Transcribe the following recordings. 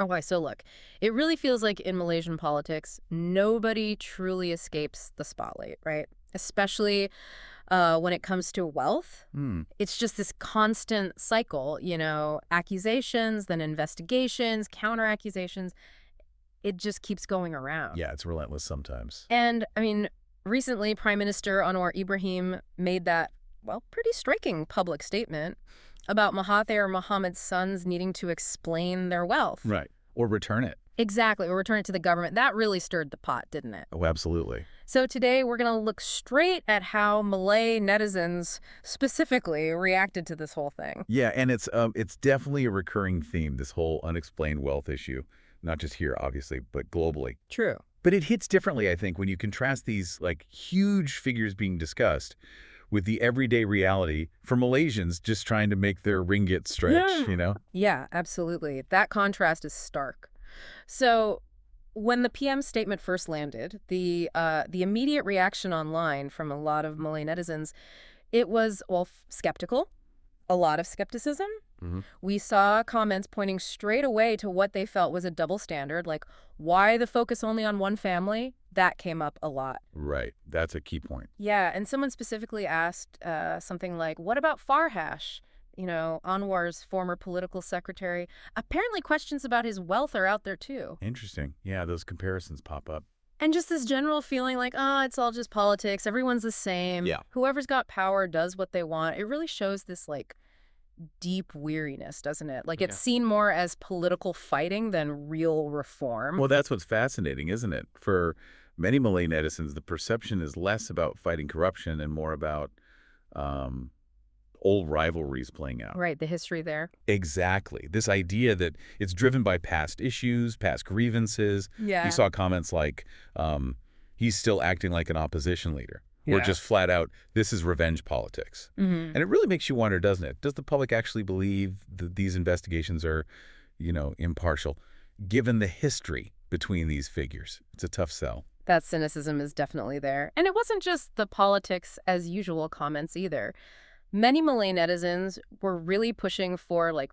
Okay, so look, it really feels like in Malaysian politics, nobody truly escapes the spotlight, right? Especially when it comes to wealth. Hmm. It's just this constant cycle, accusations, then investigations, counter accusations. It just keeps going around. Yeah, it's relentless sometimes. And I mean, recently, Prime Minister Anwar Ibrahim made that, well, pretty striking public statement about Mahathir Mohamad's sons needing to explain their wealth. Right. Or return it. Exactly, or return it to the government. That really stirred the pot, didn't it? Oh, absolutely. So today we're going to look straight at how Malay netizens specifically reacted to this whole thing. Yeah, and it's definitely a recurring theme, this whole unexplained wealth issue. Not just here, obviously, but globally. True. But it hits differently, I think, when you contrast these, like, huge figures being discussed with the everyday reality for Malaysians just trying to make their ringgit stretch, you know? Yeah, absolutely. That contrast is stark. So when the PM's statement first landed, the immediate reaction online from a lot of Malay netizens, it was, well, skeptical, a lot of skepticism. Hmm. We saw comments pointing straight away to what they felt was a double standard, like why the focus only on one family? That came up a lot. Right. That's a key point. Yeah, and someone specifically asked something like, what about Farhash? Anwar's former political secretary. Apparently questions about his wealth are out there too. Interesting. Yeah, those comparisons pop up. And just this general feeling like, it's all just politics. Everyone's the same. Yeah. Whoever's got power does what they want. It really shows this, like, deep weariness, doesn't it? Like, it's seen more as political fighting than real reform. Well, that's what's fascinating, isn't it? For many Malay netizens, the perception is less about fighting corruption and more about old rivalries playing out. Right, the history there. Exactly. This idea that it's driven by past issues, past grievances. Yeah. You saw comments like, he's still acting like an opposition leader. Or Yeah. just flat out, this is revenge politics. Mm-hmm. And it really makes you wonder, doesn't it? Does the public actually believe that these investigations are, impartial? Given the history between these figures, it's a tough sell. That cynicism is definitely there. And it wasn't just the politics as usual comments either. Many Malay netizens were really pushing for, like,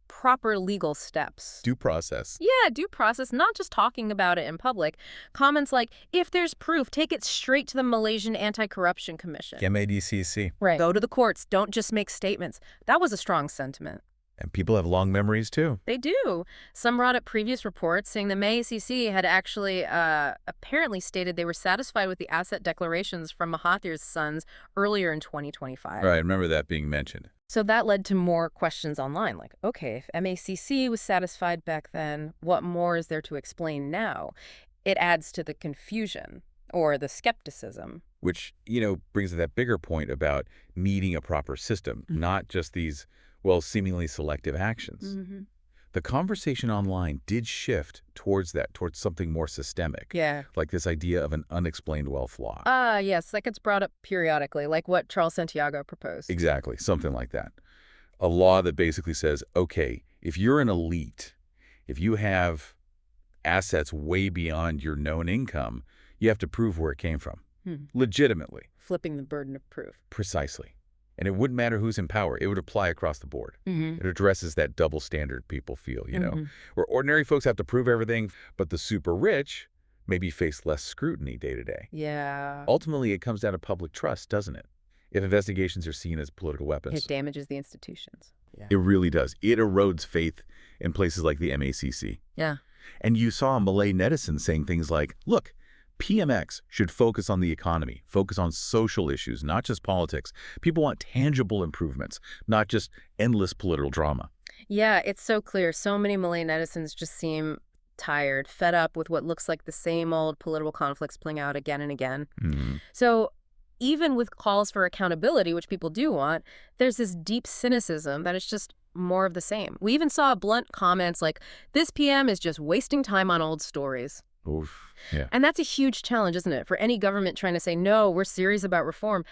proper legal steps. Due process. Yeah, due process, not just talking about it in public. Comments like, if there's proof, take it straight to the Malaysian Anti-Corruption Commission. MADCC. Right. Go to the courts. Don't just make statements. That was a strong sentiment. And people have long memories, too. They do. Some brought up previous reports saying the MACC had actually apparently stated they were satisfied with the asset declarations from Mahathir's sons earlier in 2025. Right, I remember that being mentioned. So that led to more questions online, like, okay, if MACC was satisfied back then, what more is there to explain now? It adds to the confusion or the skepticism. Which, brings to that bigger point about needing a proper system, Mhm. not just these, seemingly selective actions. Mm-hmm. The conversation online did shift towards something more systemic. Yeah. Like this idea of an unexplained wealth law. Yes, that gets brought up periodically, like what Charles Santiago proposed. Exactly, something like that. A law that basically says, okay, if you're an elite, if you have assets way beyond your known income, you have to prove where it came from. Legitimately. Flipping the burden of proof. Precisely. And it wouldn't matter who's in power. It would apply across the board. Mm-hmm. It addresses that double standard people feel, Mhm. where ordinary folks have to prove everything, but the super rich maybe face less scrutiny day to day. Yeah. Ultimately, it comes down to public trust, doesn't it? If investigations are seen as political weapons. It damages the institutions. Yeah. It really does. It erodes faith in places like the MACC. Yeah. And you saw Malay netizens saying things like, look, PMX should focus on the economy, focus on social issues, not just politics. People want tangible improvements, not just endless political drama. Yeah, it's so clear. So many Malay netizens just seem tired, fed up with what looks like the same old political conflicts playing out again and again. Mm-hmm. So even with calls for accountability, which people do want, there's this deep cynicism that it's just more of the same. We even saw blunt comments like, this PM is just wasting time on old stories. Oof. Yeah. And that's a huge challenge, isn't it? For any government trying to say, no, we're serious about reform.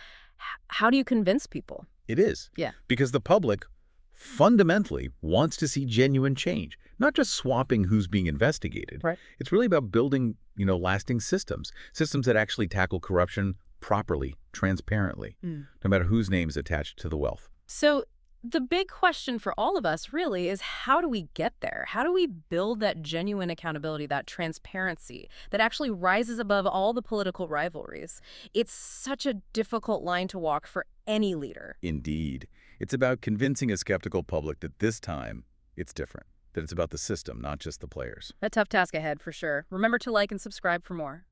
How do you convince people? It is. Yeah. Because the public fundamentally wants to see genuine change, not just swapping who's being investigated. Right. It's really about building, lasting systems that actually tackle corruption properly, transparently, no matter whose name is attached to the wealth. So The big question for all of us really is, how do we get there? How do we build that genuine accountability, that transparency that actually rises above all the political rivalries? It's such a difficult line to walk for any leader. Indeed. It's about convincing a skeptical public that this time it's different, that it's about the system, not just the players. A tough task ahead for sure. Remember to like and subscribe for more.